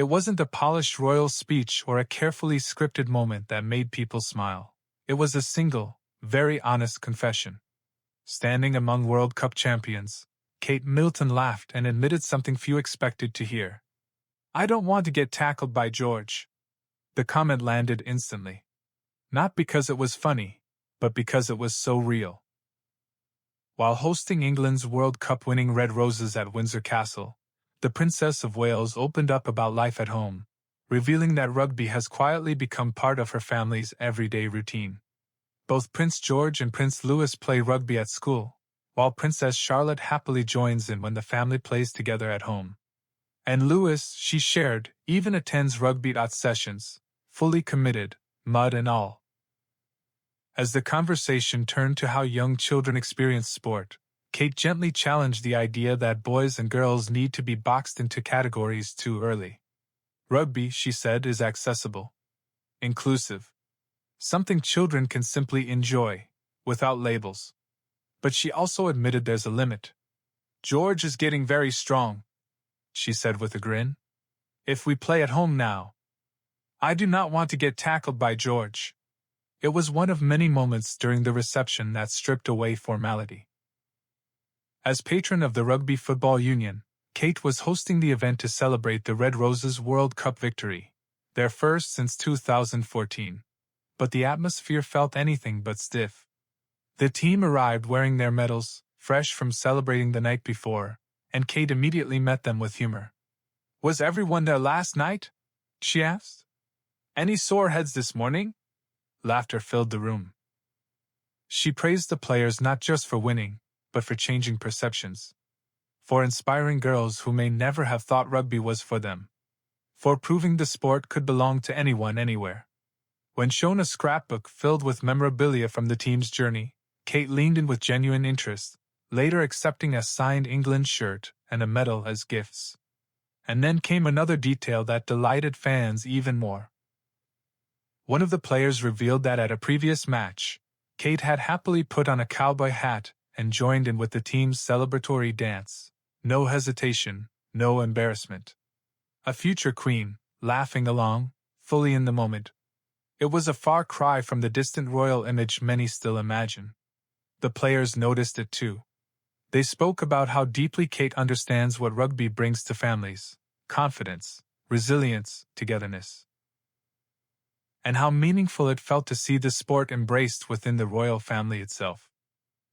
It wasn't a polished royal speech or a carefully scripted moment that made people smile. It was a single, very honest confession. Standing among World Cup champions, Kate Middleton laughed and admitted something few expected to hear. "I don't want to get tackled by George." The comment landed instantly. Not because it was funny, but because it was so real. While hosting England's World Cup winning Red Roses at Windsor Castle, the Princess of Wales opened up about life at home, revealing that rugby has quietly become part of her family's everyday routine. Both Prince George and Prince Louis play rugby at school, while Princess Charlotte happily joins in when the family plays together at home. And Louis, she shared, even attends rugby at sessions, fully committed, mud and all. As the conversation turned to how young children experience sport, Kate gently challenged the idea that boys and girls need to be boxed into categories too early. Rugby, she said, is accessible, inclusive, something children can simply enjoy, without labels. But she also admitted there's a limit. "George is getting very strong," she said with a grin. "If we play at home now, I do not want to get tackled by George." It was one of many moments during the reception that stripped away formality. As patron of the Rugby Football Union, Kate was hosting the event to celebrate the Red Roses' World Cup victory, their first since 2014. But the atmosphere felt anything but stiff. The team arrived wearing their medals, fresh from celebrating the night before, and Kate immediately met them with humor. "Was everyone there last night?" she asked. "Any sore heads this morning?" Laughter filled the room. She praised the players not just for winning, but for changing perceptions. For inspiring girls who may never have thought rugby was for them. For proving the sport could belong to anyone anywhere. When shown a scrapbook filled with memorabilia from the team's journey, Kate leaned in with genuine interest, later accepting a signed England shirt and a medal as gifts. And then came another detail that delighted fans even more. One of the players revealed that at a previous match, Kate had happily put on a cowboy hat and joined in with the team's celebratory dance. No hesitation, no embarrassment. A future queen, laughing along, fully in the moment. It was a far cry from the distant royal image many still imagine. The players noticed it too. They spoke about how deeply Kate understands what rugby brings to families: confidence, resilience, togetherness. And how meaningful it felt to see the sport embraced within the royal family itself.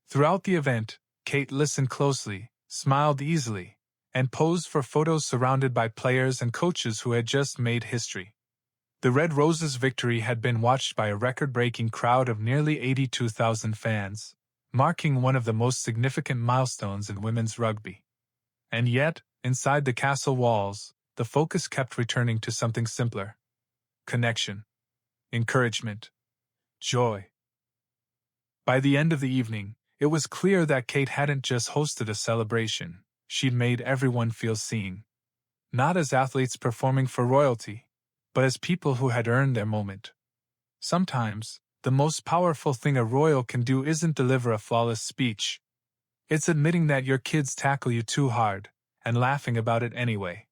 Throughout the event, Kate listened closely, smiled easily, and posed for photos surrounded by players and coaches who had just made history. The Red Roses' victory had been watched by a record-breaking crowd of nearly 82,000 fans, marking one of the most significant milestones in women's rugby. And yet, inside the castle walls, the focus kept returning to something simpler: connection, encouragement, joy. By the end of the evening, it was clear that Kate hadn't just hosted a celebration, she'd made everyone feel seen. Not as athletes performing for royalty, but as people who had earned their moment. Sometimes, the most powerful thing a royal can do isn't deliver a flawless speech. It's admitting that your kids tackle you too hard, and laughing about it anyway.